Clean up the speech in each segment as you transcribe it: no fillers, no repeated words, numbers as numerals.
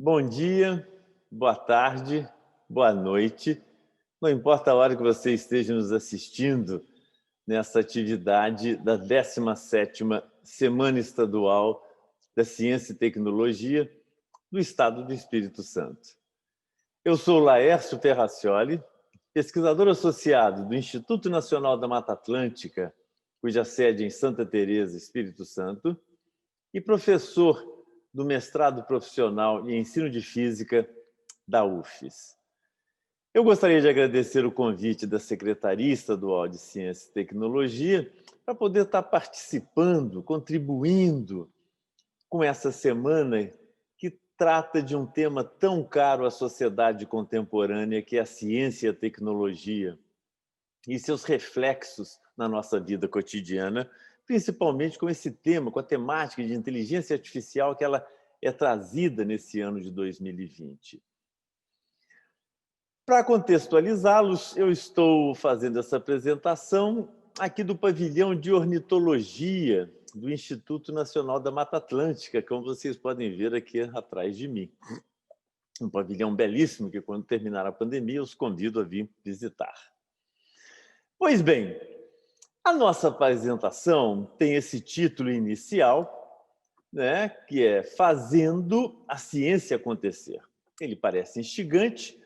Bom dia, boa tarde, boa noite. Não importa a hora que você esteja nos assistindo nessa atividade da 17ª Semana Estadual da Ciência e Tecnologia do Estado do Espírito Santo. Eu sou Laércio Ferracioli, pesquisador associado do Instituto Nacional da Mata Atlântica, cuja sede é em Santa Teresa, Espírito Santo, e professor do mestrado profissional em ensino de física da UFES. Eu gostaria de agradecer o convite da Secretaria Estadual de Ciência e Tecnologia para poder estar participando, contribuindo com essa semana que trata de um tema tão caro à sociedade contemporânea, que é a ciência e a tecnologia, e seus reflexos na nossa vida cotidiana, principalmente com esse tema, com a temática de inteligência artificial que ela é trazida nesse ano de 2020. Para contextualizá-los, eu estou fazendo essa apresentação aqui do pavilhão de ornitologia do Instituto Nacional da Mata Atlântica, como vocês podem ver aqui atrás de mim. Um pavilhão belíssimo que, quando terminar a pandemia, eu os convido a vir visitar. Pois bem, a nossa apresentação tem esse título inicial, né, que é Fazendo a Ciência Acontecer. Ele parece instigante,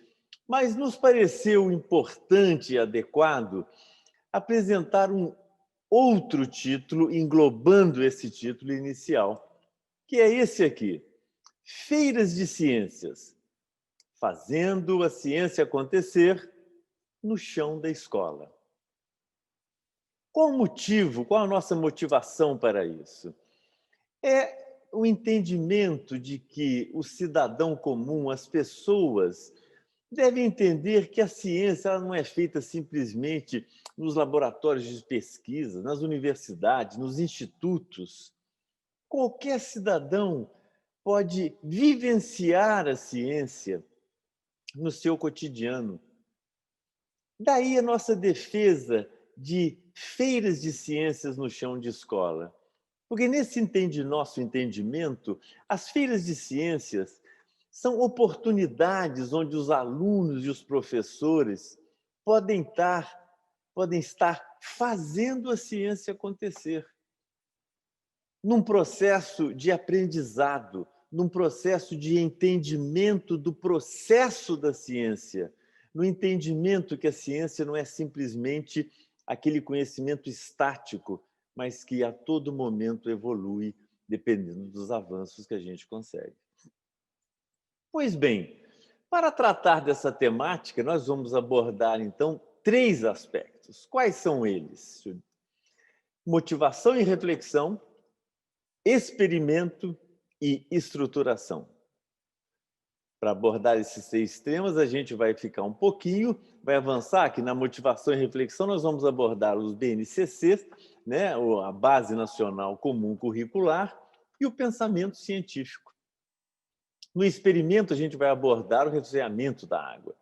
mas nos pareceu importante e adequado apresentar um outro título englobando esse título inicial, que é esse aqui: Feiras de Ciências, fazendo a ciência acontecer no chão da escola. Qual o motivo, qual a nossa motivação para isso? É o entendimento de que o cidadão comum, as pessoas, devem entender que a ciência ela não é feita simplesmente nos laboratórios de pesquisa, nas universidades, nos institutos. Qualquer cidadão pode vivenciar a ciência no seu cotidiano. Daí a nossa defesa de feiras de ciências no chão de escola. Porque nesse nosso entendimento, as feiras de ciências são oportunidades onde os alunos e os professores podem estar fazendo a ciência acontecer. Num processo de aprendizado, num processo de entendimento do processo da ciência, no entendimento que a ciência não é simplesmente aquele conhecimento estático, mas que a todo momento evolui, dependendo dos avanços que a gente consegue. Pois bem, para tratar dessa temática, nós vamos abordar, então, 3 aspectos. Quais são eles? Motivação e reflexão, experimento e estruturação. Para abordar esses 3 temas, a gente vai ficar um pouquinho, vai avançar que na motivação e reflexão nós vamos abordar os BNCCs, né, a Base Nacional Comum Curricular, e o pensamento científico. No experimento, a gente vai abordar o resfriamento da água.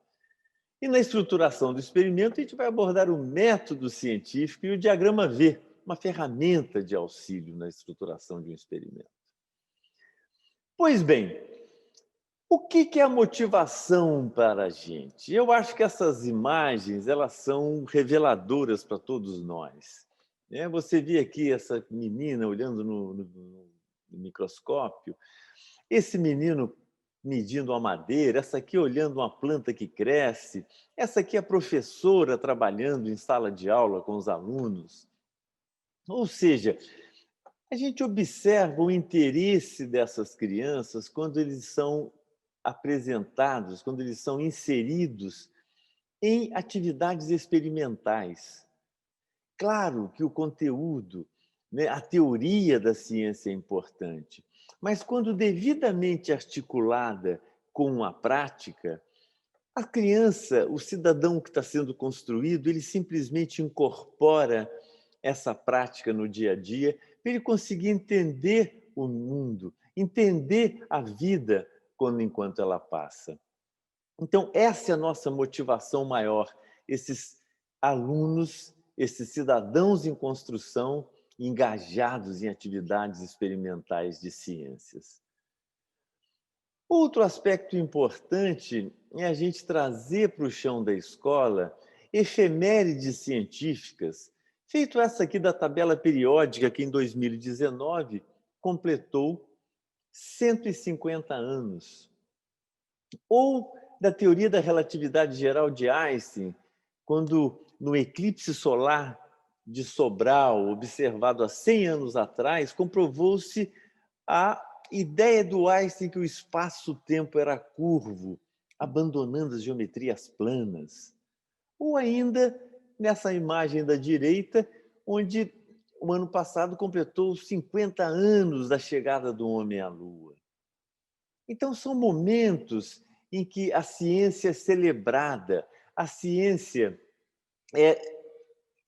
E na estruturação do experimento, a gente vai abordar o método científico e o diagrama V, uma ferramenta de auxílio na estruturação de um experimento. Pois bem, o que é a motivação para a gente? Eu acho que essas imagens elas são reveladoras para todos nós. Você vê aqui essa menina olhando no microscópio, esse menino medindo a madeira, essa aqui olhando uma planta que cresce, essa aqui é a professora trabalhando em sala de aula com os alunos. Ou seja, a gente observa o interesse dessas crianças quando eles são apresentados, quando eles são inseridos em atividades experimentais. Claro que o conteúdo, né, a teoria da ciência é importante, mas quando devidamente articulada com a prática, a criança, o cidadão que está sendo construído, ele simplesmente incorpora essa prática no dia a dia para ele conseguir entender o mundo, entender a vida enquanto ela passa. Então, essa é a nossa motivação maior, esses alunos, esses cidadãos em construção, engajados em atividades experimentais de ciências. Outro aspecto importante é a gente trazer para o chão da escola efemérides científicas, feito essa aqui da tabela periódica, que em 2019 completou 150 anos. Ou da teoria da relatividade geral de Einstein, quando no eclipse solar de Sobral, observado há 100 anos atrás, comprovou-se a ideia do Einstein que o espaço-tempo era curvo, abandonando as geometrias planas. Ou ainda nessa imagem da direita, onde o ano passado completou 50 anos da chegada do homem à Lua. Então, são momentos em que a ciência é celebrada, a ciência é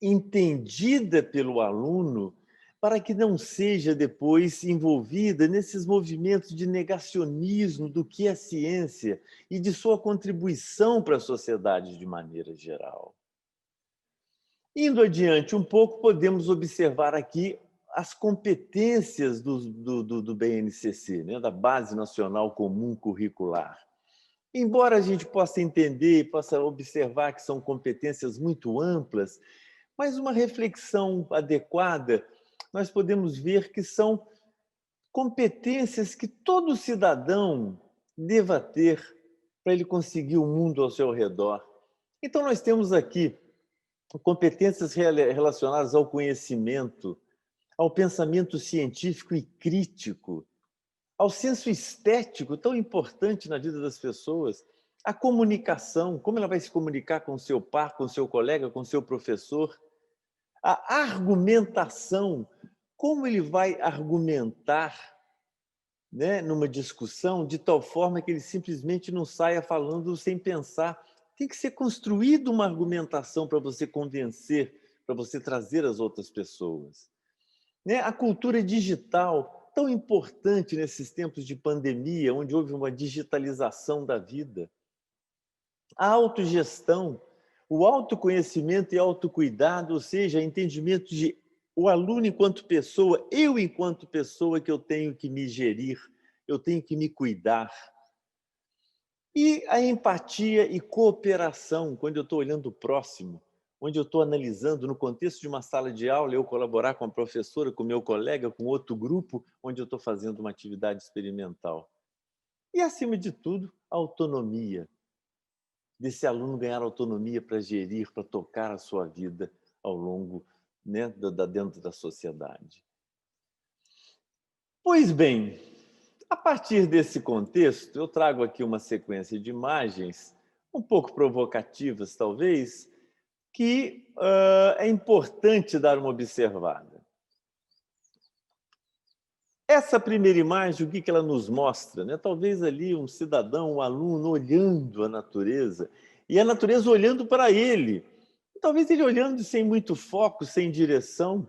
entendida pelo aluno para que não seja depois envolvida nesses movimentos de negacionismo do que é ciência e de sua contribuição para a sociedade de maneira geral. Indo adiante um pouco, podemos observar aqui as competências do BNCC, né, da Base Nacional Comum Curricular. Embora a gente possa entender, possa observar que são competências muito amplas, mas uma reflexão adequada, nós podemos ver que são competências que todo cidadão deva ter para ele conseguir o mundo ao seu redor. Então, nós temos aqui competências relacionadas ao conhecimento, ao pensamento científico e crítico, ao senso estético, tão importante na vida das pessoas, a comunicação, como ela vai se comunicar com seu par, com seu colega, com seu professor, a argumentação, como ele vai argumentar, né, numa discussão de tal forma que ele simplesmente não saia falando sem pensar. Tem que ser construída uma argumentação para você convencer, para você trazer as outras pessoas. Né? A cultura digital, tão importante nesses tempos de pandemia, onde houve uma digitalização da vida. A autogestão, o autoconhecimento e autocuidado, ou seja, entendimento de o aluno enquanto pessoa, eu enquanto pessoa que eu tenho que me gerir, eu tenho que me cuidar. E a empatia e cooperação, quando eu estou olhando o próximo, onde eu estou analisando, no contexto de uma sala de aula, eu colaborar com a professora, com o meu colega, com outro grupo, onde eu estou fazendo uma atividade experimental. E, acima de tudo, a autonomia. Desse aluno ganhar autonomia para gerir, para tocar a sua vida ao longo, né, dentro da sociedade. Pois bem, a partir desse contexto, eu trago aqui uma sequência de imagens um pouco provocativas, talvez, que é importante dar uma observada. Essa primeira imagem, o que ela nos mostra? Né? Talvez ali um cidadão, um aluno olhando a natureza, e a natureza olhando para ele. Talvez ele olhando sem muito foco, sem direção,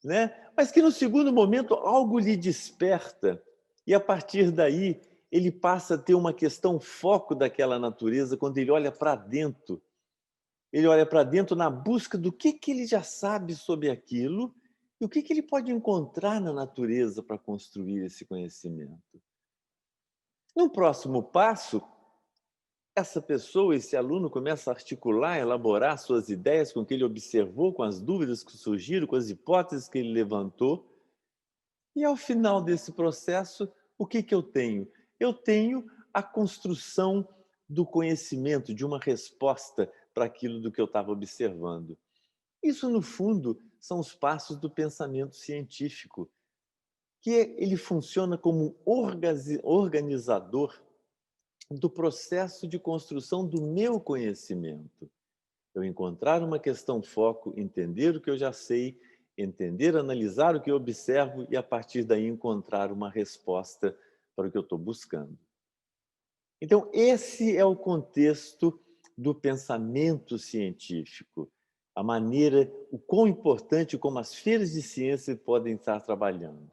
né? Mas que no segundo momento algo lhe desperta, e a partir daí ele passa a ter uma questão foco daquela natureza quando ele olha para dentro. Ele olha para dentro na busca do que ele já sabe sobre aquilo e o que ele pode encontrar na natureza para construir esse conhecimento. No próximo passo, essa pessoa, esse aluno, começa a articular, elaborar suas ideias com o que ele observou, com as dúvidas que surgiram, com as hipóteses que ele levantou. E, ao final desse processo, o que eu tenho? Eu tenho a construção do conhecimento, de uma resposta para aquilo do que eu estava observando. Isso, no fundo, são os passos do pensamento científico, que ele funciona como um organizador do processo de construção do meu conhecimento. Eu encontrar uma questão foco, entender o que eu já sei, entender, analisar o que eu observo e, a partir daí, encontrar uma resposta para o que eu estou buscando. Então, esse é o contexto do pensamento científico, a maneira, o quão importante como as feiras de ciência podem estar trabalhando.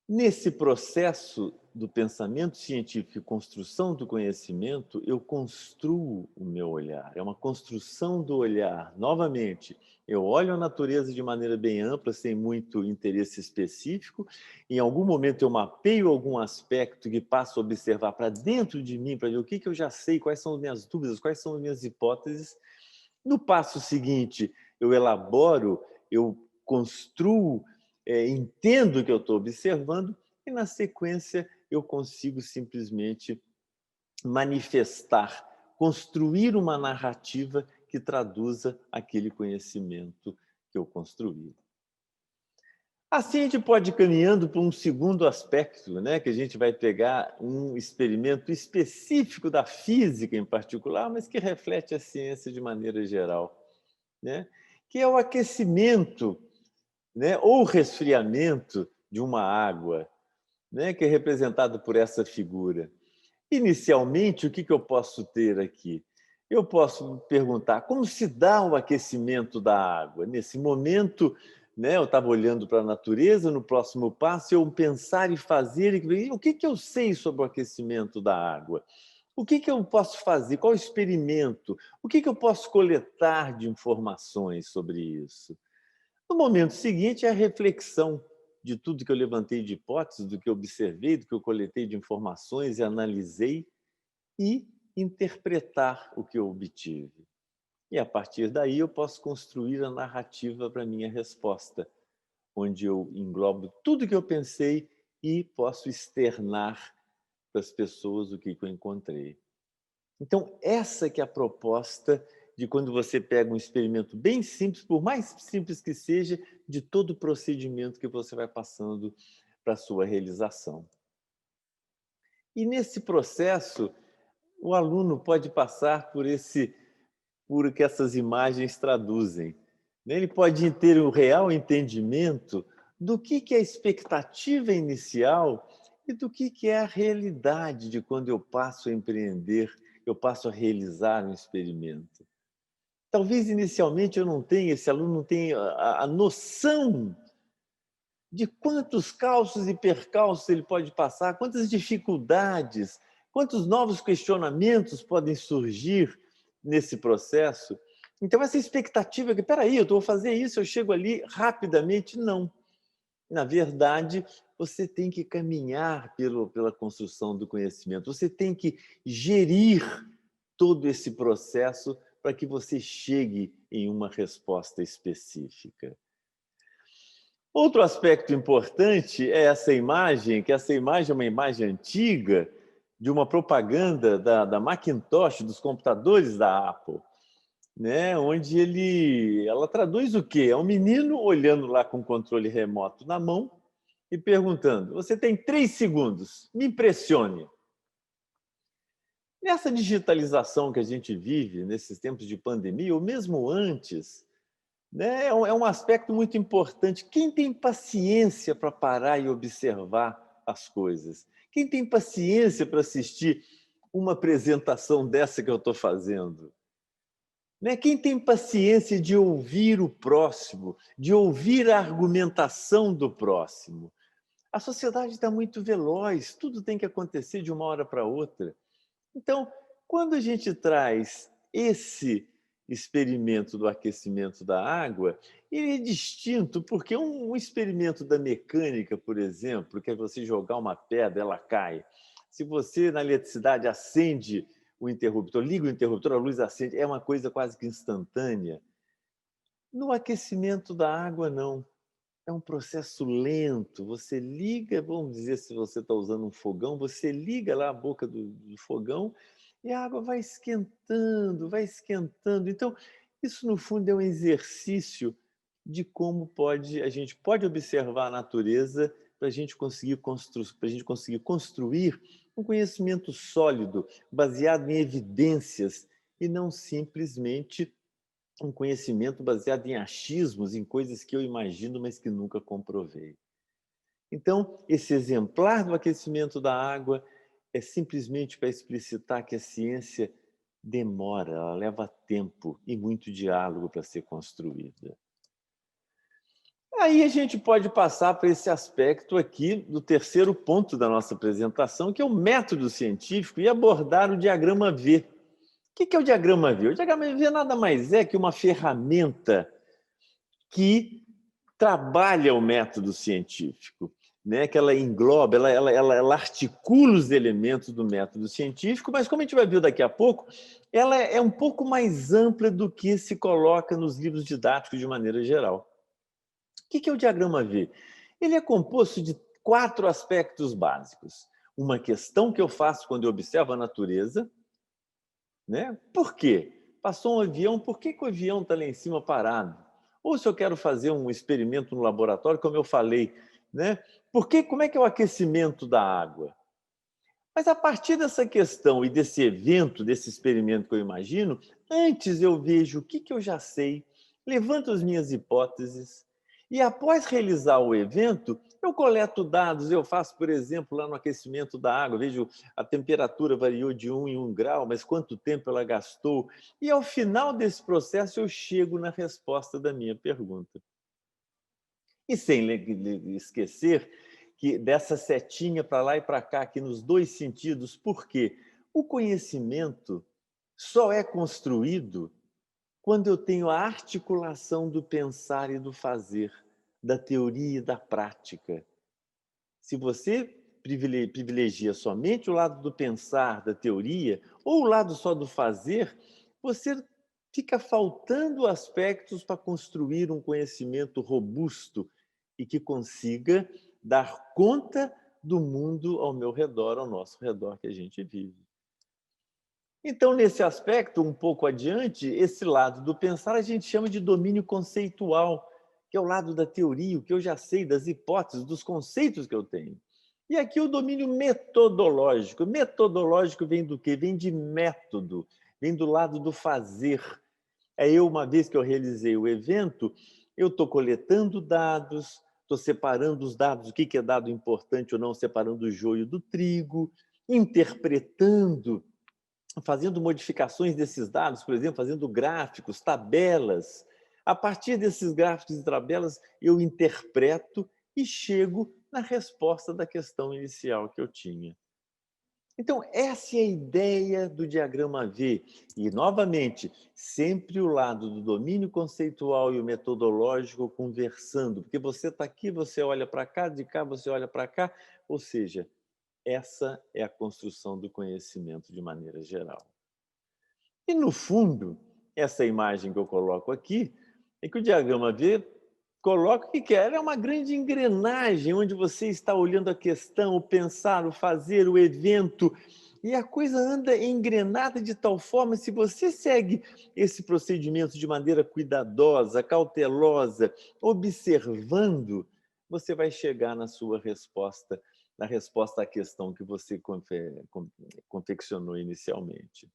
Nesse processo do pensamento científico e construção do conhecimento, eu construo o meu olhar. É uma construção do olhar. Novamente, eu olho a natureza de maneira bem ampla, sem muito interesse específico. Em algum momento eu mapeio algum aspecto que passo a observar para dentro de mim, para ver o que eu já sei, quais são as minhas dúvidas, quais são as minhas hipóteses. No passo seguinte, eu elaboro, eu construo, entendo o que eu estou observando, e na sequência eu consigo simplesmente manifestar, construir uma narrativa que traduza aquele conhecimento que eu construí. Assim, a gente pode ir caminhando para um segundo aspecto, né? Que a gente vai pegar um experimento específico da física em particular, mas que reflete a ciência de maneira geral, né? Que é o aquecimento, né? Ou resfriamento de uma água, né? Que é representado por essa figura. Inicialmente, o que eu posso ter aqui? Eu posso perguntar como se dá o aquecimento da água. Nesse momento, né, eu estava olhando para a natureza, no próximo passo, eu pensar e fazer. O que eu sei sobre o aquecimento da água? O que eu posso fazer? Qual experimento? O que eu posso coletar de informações sobre isso? No momento seguinte, é a reflexão de tudo que eu levantei de hipóteses, do que eu observei, do que eu coletei de informações e analisei, e interpretar o que eu obtive. E a partir daí eu posso construir a narrativa para a minha resposta, onde eu englobo tudo que eu pensei e posso externar para as pessoas o que eu encontrei. Então, essa que é a proposta de quando você pega um experimento bem simples, por mais simples que seja, de todo o procedimento que você vai passando para a sua realização. E nesse processo, o aluno pode passar por o que essas imagens traduzem. Ele pode ter um real entendimento do que é a expectativa inicial e do que é a realidade de quando eu passo a empreender, eu passo a realizar um experimento. Talvez inicialmente eu não tenha, esse aluno não tenha a noção de quantos calços e percalços ele pode passar, quantas dificuldades, quantos novos questionamentos podem surgir nesse processo. Então, essa expectativa que, peraí, eu vou fazer isso, eu chego ali rapidamente, não. Na verdade, você tem que caminhar pela construção do conhecimento, você tem que gerir todo esse processo para que você chegue em uma resposta específica. Outro aspecto importante é essa imagem, que essa imagem é uma imagem antiga de uma propaganda da Macintosh, dos computadores da Apple, né? Onde ela traduz o quê? É um menino olhando lá com o controle remoto na mão e perguntando: você tem 3 segundos, me impressione. Nessa digitalização que a gente vive, nesses tempos de pandemia, ou mesmo antes, né, é um aspecto muito importante. Quem tem paciência para parar e observar as coisas? Quem tem paciência para assistir uma apresentação dessa que eu estou fazendo? Né? Quem tem paciência de ouvir o próximo, de ouvir a argumentação do próximo? A sociedade está muito veloz, tudo tem que acontecer de uma hora para outra. Então, quando a gente traz esse experimento do aquecimento da água, ele é distinto, porque um experimento da mecânica, por exemplo, que é você jogar uma pedra, ela cai. Se você, na eletricidade, acende o interruptor, liga o interruptor, a luz acende, é uma coisa quase que instantânea. No aquecimento da água, não. É um processo lento. Você liga, vamos dizer, se você está usando um fogão, você liga lá a boca do fogão e a água vai esquentando, vai esquentando. Então, isso no fundo é um exercício de como a gente pode observar a natureza para a gente conseguir construir um conhecimento sólido, baseado em evidências e não simplesmente um conhecimento baseado em achismos, em coisas que eu imagino, mas que nunca comprovei. Então, esse exemplar do aquecimento da água é simplesmente para explicitar que a ciência demora, ela leva tempo e muito diálogo para ser construída. Aí a gente pode passar para esse aspecto aqui do terceiro ponto da nossa apresentação, que é o método científico, e abordar o diagrama V. O que é o diagrama V? O diagrama V nada mais é que uma ferramenta que trabalha o método científico, né? Que ela engloba, ela articula os elementos do método científico, mas como a gente vai ver daqui a pouco, ela é um pouco mais ampla do que se coloca nos livros didáticos de maneira geral. O que é o diagrama V? Ele é composto de 4 aspectos básicos. Uma questão que eu faço quando eu observo a natureza, né? Por quê? Passou um avião, por que o avião está lá em cima parado? Ou se eu quero fazer um experimento no laboratório, como eu falei, né? Como é que é o aquecimento da água? Mas a partir dessa questão e desse evento, desse experimento que eu imagino, antes eu vejo o que eu já sei, levanto as minhas hipóteses, e após realizar o evento, eu coleto dados, eu faço, por exemplo, lá no aquecimento da água, vejo a temperatura variou de 1 em 1 grau, mas quanto tempo ela gastou, e ao final desse processo eu chego na resposta da minha pergunta. E sem esquecer que dessa setinha para lá e para cá, aqui nos dois sentidos, por quê? O conhecimento só é construído quando eu tenho a articulação do pensar e do fazer, da teoria e da prática. Se você privilegia somente o lado do pensar, da teoria, ou o lado só do fazer, você fica faltando aspectos para construir um conhecimento robusto e que consiga dar conta do mundo ao meu redor, ao nosso redor que a gente vive. Então, nesse aspecto, um pouco adiante, esse lado do pensar a gente chama de domínio conceitual, que é o lado da teoria, o que eu já sei, das hipóteses, dos conceitos que eu tenho. E aqui o domínio metodológico. Metodológico vem do quê? Vem de método, vem do lado do fazer. Uma vez que eu realizei o evento, eu estou coletando dados, estou separando os dados, o que é dado importante ou não, separando o joio do trigo, interpretando, fazendo modificações desses dados, por exemplo, fazendo gráficos, tabelas. A partir desses gráficos e tabelas, eu interpreto e chego na resposta da questão inicial que eu tinha. Então, essa é a ideia do diagrama V. E, novamente, sempre o lado do domínio conceitual e o metodológico conversando, porque você está aqui, você olha para cá, de cá você olha para cá, ou seja, essa é a construção do conhecimento de maneira geral. E, no fundo, essa imagem que eu coloco aqui é que o diagrama V coloca o que é. Ela é uma grande engrenagem onde você está olhando a questão, o pensar, o fazer, o evento, e a coisa anda engrenada de tal forma, se você segue esse procedimento de maneira cuidadosa, cautelosa, observando, você vai chegar na sua resposta, na resposta à questão que você confeccionou inicialmente.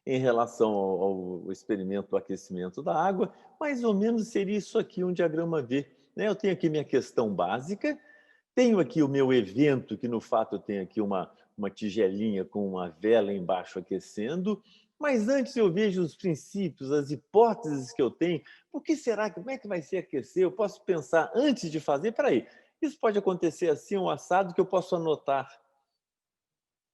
Em relação ao experimento do aquecimento da água, mais ou menos seria isso aqui, um diagrama V. Eu tenho aqui minha questão básica, tenho aqui o meu evento, que no fato eu tenho aqui uma tigelinha com uma vela embaixo aquecendo, mas antes eu vejo os princípios, as hipóteses que eu tenho. Por que será? Como é que vai ser aquecer? Eu posso pensar antes de fazer, peraí, isso pode acontecer assim, um assado que eu posso anotar.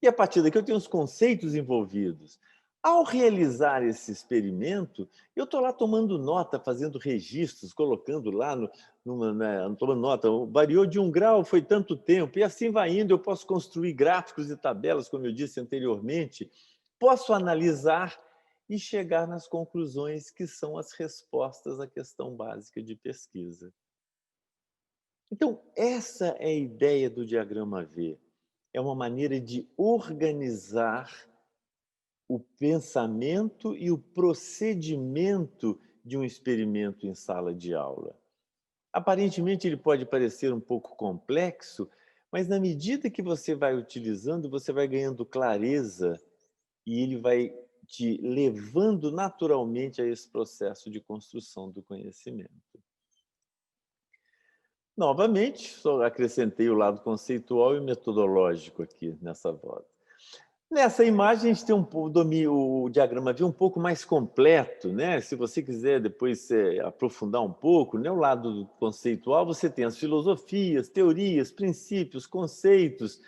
E a partir daqui eu tenho os conceitos envolvidos. Ao realizar esse experimento, eu estou lá tomando nota, fazendo registros, colocando lá, tomando nota, variou de 1 grau, foi tanto tempo, e assim vai indo, eu posso construir gráficos e tabelas, como eu disse anteriormente, posso analisar e chegar nas conclusões que são as respostas à questão básica de pesquisa. Então, essa é a ideia do diagrama V. É uma maneira de organizar o pensamento e o procedimento de um experimento em sala de aula. Aparentemente, ele pode parecer um pouco complexo, mas na medida que você vai utilizando, você vai ganhando clareza e ele vai te levando naturalmente a esse processo de construção do conhecimento. Novamente, só acrescentei o lado conceitual e metodológico aqui nessa volta. Nessa imagem, a gente tem o diagrama V um pouco mais completo, né? Se você quiser depois aprofundar um pouco, né? O lado conceitual, você tem as filosofias, teorias, princípios, conceitos.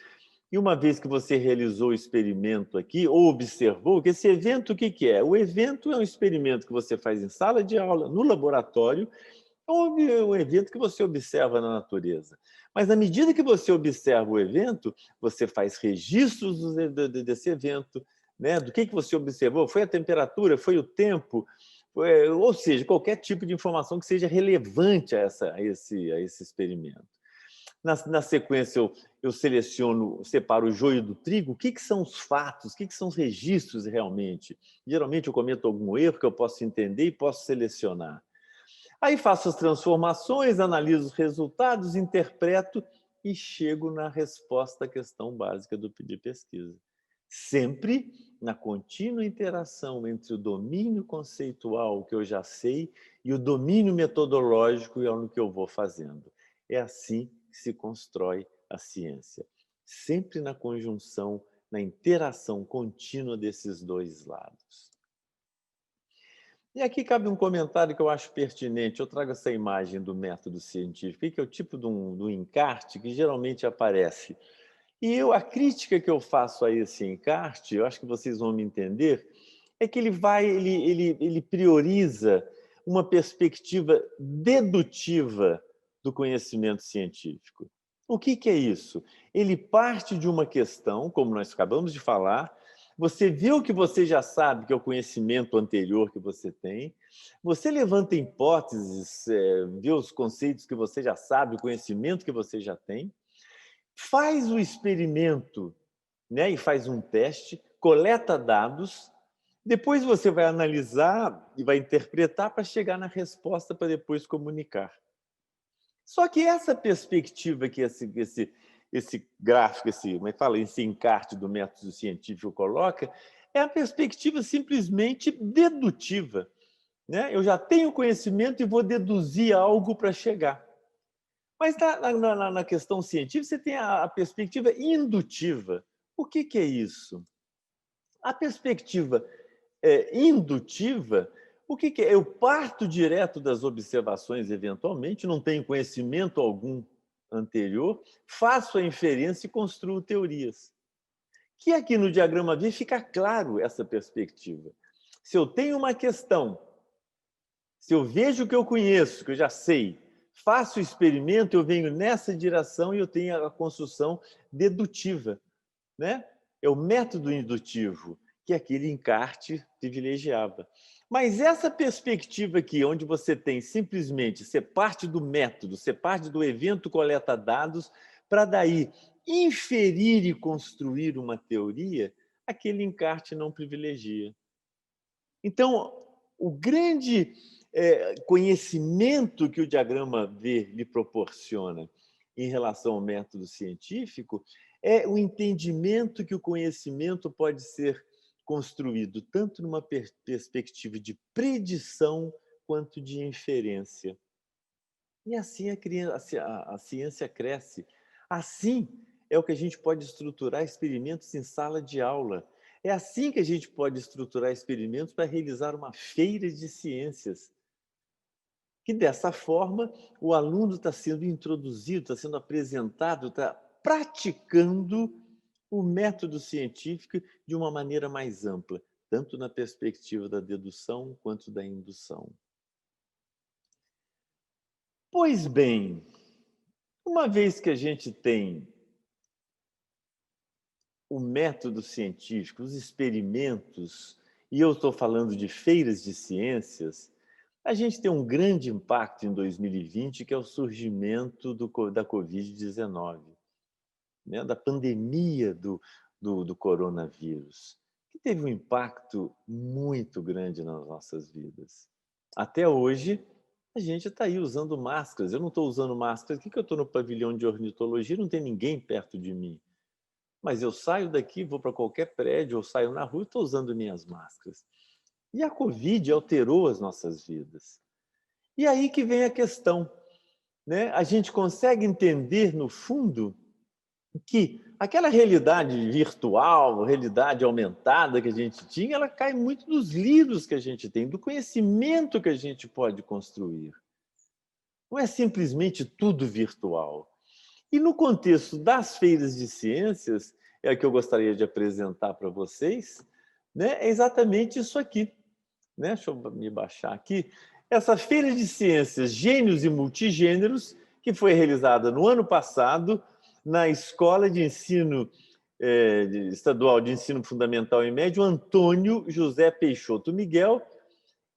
E uma vez que você realizou o experimento aqui, ou observou, que esse evento, o que que é? O evento é um experimento que você faz em sala de aula, no laboratório, ou um evento que você observa na natureza. Mas, à medida que você observa o evento, você faz registros desse evento, né? Do que você observou? Foi a temperatura? Foi o tempo? Ou seja, qualquer tipo de informação que seja relevante a esse experimento. Na sequência, eu seleciono, separo o joio do trigo. O que são os fatos? O que são os registros realmente? Geralmente eu cometo algum erro que eu posso entender e posso selecionar. Aí faço as transformações, analiso os resultados, interpreto e chego na resposta à questão básica de pesquisa. Sempre na contínua interação entre o domínio conceitual, que eu já sei, e o domínio metodológico, e no que eu vou fazendo. É assim que se constrói a ciência. Sempre na conjunção, na interação contínua desses dois lados. E aqui cabe um comentário que eu acho pertinente. Eu trago essa imagem do método científico, que é o tipo de um encarte que geralmente aparece. E a crítica que eu faço a esse encarte, eu acho que vocês vão me entender, é que ele prioriza uma perspectiva dedutiva do conhecimento científico. O que é isso? Ele parte de uma questão, como nós acabamos de falar, você vê o que você já sabe, que é o conhecimento anterior que você tem, você levanta hipóteses, vê os conceitos que você já sabe, o conhecimento que você já tem, faz o experimento, né, e faz um teste, coleta dados, depois você vai analisar e vai interpretar para chegar na resposta para depois comunicar. Só que essa perspectiva que esse gráfico, como é que fala, esse encarte do método científico coloca, é a perspectiva simplesmente dedutiva, né? Eu já tenho conhecimento e vou deduzir algo para chegar. Mas na questão científica, você tem a perspectiva indutiva. O que é isso? A perspectiva indutiva, o que é? Eu parto direto das observações, eventualmente, não tenho conhecimento algum anterior, faço a inferência e construo teorias. Que aqui no diagrama V fica claro essa perspectiva. Se eu tenho uma questão, se eu vejo o que eu conheço, que eu já sei, faço o experimento, eu venho nessa direção e eu tenho a construção dedutiva, né? É o método indutivo, que aquele encarte privilegiava. Mas essa perspectiva aqui, onde você tem simplesmente ser parte do método, ser parte do evento coleta dados, para daí inferir e construir uma teoria, aquele encarte não privilegia. Então, o grande conhecimento que o diagrama V lhe proporciona em relação ao método científico é o entendimento que o conhecimento pode ser construído tanto numa perspectiva de predição quanto de inferência. E assim a ciência cresce. Assim é o que a gente pode estruturar experimentos em sala de aula. É assim que a gente pode estruturar experimentos para realizar uma feira de ciências. Que dessa forma o aluno está sendo introduzido, está sendo apresentado, está praticando o método científico de uma maneira mais ampla, tanto na perspectiva da dedução quanto da indução. Pois bem, uma vez que a gente tem o método científico, os experimentos, e eu estou falando de feiras de ciências, a gente tem um grande impacto em 2020, que é o surgimento da Covid-19, né? Da pandemia do coronavírus, que teve um impacto muito grande nas nossas vidas. Até hoje, a gente está aí usando máscaras. Eu não estou usando máscaras aqui, que eu estou no pavilhão de ornitologia, não tem ninguém perto de mim. Mas eu saio daqui, vou para qualquer prédio, ou saio na rua e estou usando minhas máscaras. E a Covid alterou as nossas vidas. E aí que vem a questão, né? A gente consegue entender, no fundo, que aquela realidade virtual, realidade aumentada que a gente tinha, ela cai muito dos livros que a gente tem, do conhecimento que a gente pode construir. Não é simplesmente tudo virtual. E no contexto das feiras de ciências, é o que eu gostaria de apresentar para vocês, né? É exatamente isso aqui. Né? Deixa eu me baixar aqui. Essa feira de ciências Gênios e Multigêneros, que foi realizada no ano passado na Escola de Ensino Estadual de Ensino Fundamental e Médio Antônio José Peixoto Miguel,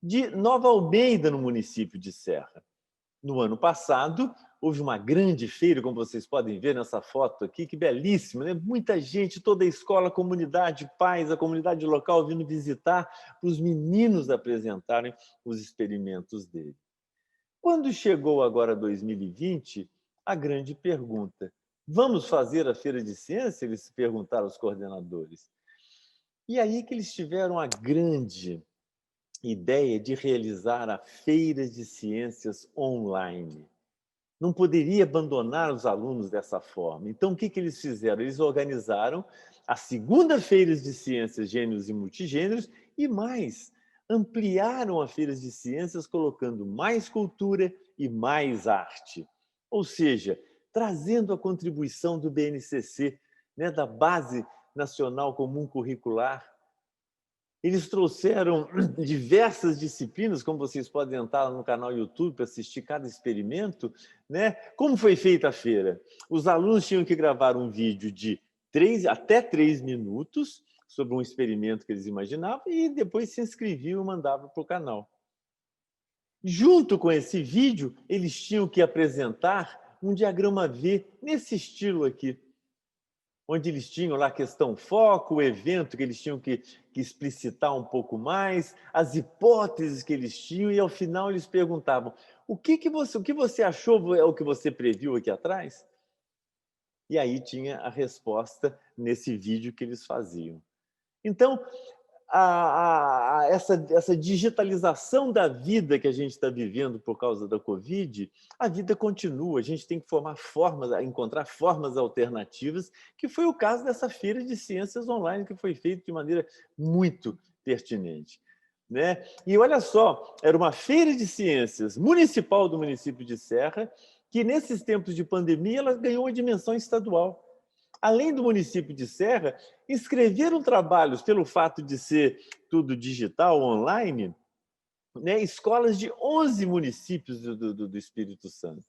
de Nova Almeida, no município de Serra. No ano passado, houve uma grande feira, como vocês podem ver nessa foto aqui, que belíssima, né? Muita gente, toda a escola, a comunidade, pais, a comunidade local vindo visitar, para os meninos apresentarem os experimentos dele. Quando chegou agora 2020, a grande pergunta: vamos fazer a feira de ciência? Eles se perguntaram aos coordenadores. E aí que eles tiveram a grande ideia de realizar a feira de ciências online. Não poderia abandonar os alunos dessa forma. Então, o que eles fizeram? Eles organizaram a segunda Feira de Ciências Gênios e Multigêneros e mais, ampliaram a Feira de Ciências colocando mais cultura e mais arte. Ou seja, trazendo a contribuição do BNCC, né, da Base Nacional Comum Curricular. Eles trouxeram diversas disciplinas, como vocês podem entrar no canal YouTube para assistir cada experimento, né? Como foi feita a feira? Os alunos tinham que gravar um vídeo de até 3 minutos sobre um experimento que eles imaginavam e depois se inscreviam e mandavam para o canal. Junto com esse vídeo, eles tinham que apresentar um diagrama V nesse estilo aqui, onde eles tinham lá a questão foco, o evento que eles tinham que explicitar um pouco mais, as hipóteses que eles tinham, e ao final eles perguntavam: o que você achou é o que você previu aqui atrás? E aí tinha a resposta nesse vídeo que eles faziam. Então, essa digitalização da vida que a gente está vivendo por causa da Covid, a vida continua, a gente tem que encontrar formas alternativas, que foi o caso dessa feira de ciências online, que foi feita de maneira muito pertinente. Né? E olha só, era uma feira de ciências municipal do município de Serra, que nesses tempos de pandemia ela ganhou uma dimensão estadual. Além do município de Serra, inscreveram trabalhos, pelo fato de ser tudo digital, online, né, escolas de 11 municípios do Espírito Santo.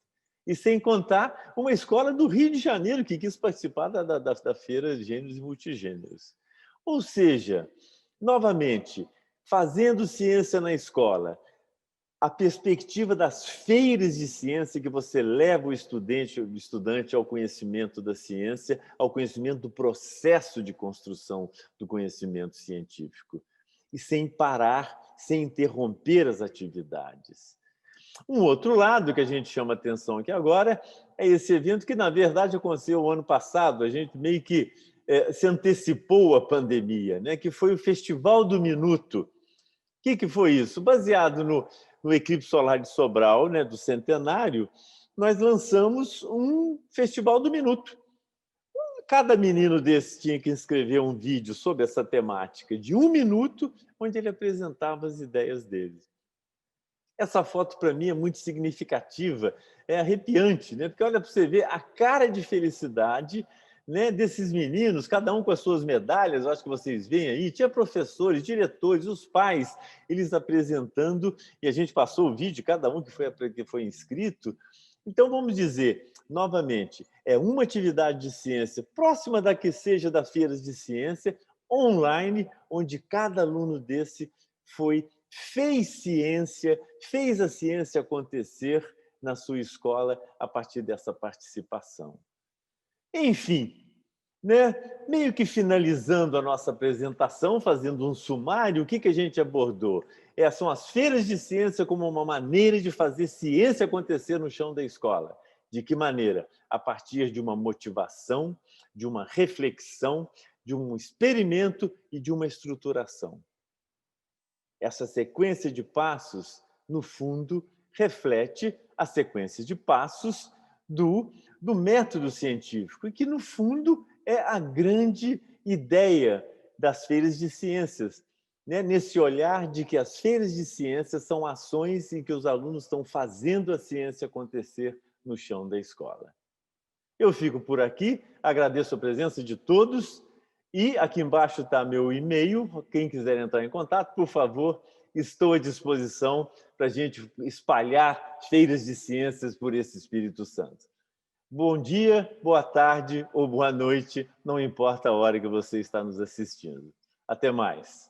E sem contar uma escola do Rio de Janeiro, que quis participar da Feira de Gêneros e Multigêneros. Ou seja, novamente, fazendo ciência na escola, a perspectiva das feiras de ciência, que você leva o estudante ao conhecimento da ciência, ao conhecimento do processo de construção do conhecimento científico, e sem parar, sem interromper as atividades. Um outro lado que a gente chama atenção aqui agora é esse evento que, na verdade, aconteceu o ano passado, a gente meio que se antecipou à pandemia, né? Que foi o Festival do Minuto. O que foi isso? Baseado no eclipse solar de Sobral, né, do centenário, nós lançamos um Festival do Minuto. Cada menino desse tinha que escrever um vídeo sobre essa temática de 1 minuto, onde ele apresentava as ideias dele. Essa foto, para mim, é muito significativa, é arrepiante, né? Porque olha para você ver a cara de felicidade, né, desses meninos, cada um com as suas medalhas, eu acho que vocês veem aí, tinha professores, diretores, os pais, eles apresentando, e a gente passou o vídeo, cada um que foi inscrito. Então, vamos dizer, novamente, é uma atividade de ciência próxima da que seja da feiras de ciência, online, onde cada aluno desse fez ciência, fez a ciência acontecer na sua escola a partir dessa participação. Enfim, né? Meio que finalizando a nossa apresentação, fazendo um sumário, o que a gente abordou? São as feiras de ciência como uma maneira de fazer ciência acontecer no chão da escola. De que maneira? A partir de uma motivação, de uma reflexão, de um experimento e de uma estruturação. Essa sequência de passos, no fundo, reflete a sequência de passos do método científico, e que, no fundo, é a grande ideia das feiras de ciências, né? Nesse olhar de que as feiras de ciências são ações em que os alunos estão fazendo a ciência acontecer no chão da escola. Eu fico por aqui, agradeço a presença de todos e aqui embaixo está meu e-mail. Quem quiser entrar em contato, por favor, estou à disposição para a gente espalhar feiras de ciências por esse Espírito Santo. Bom dia, boa tarde ou boa noite, não importa a hora que você está nos assistindo. Até mais.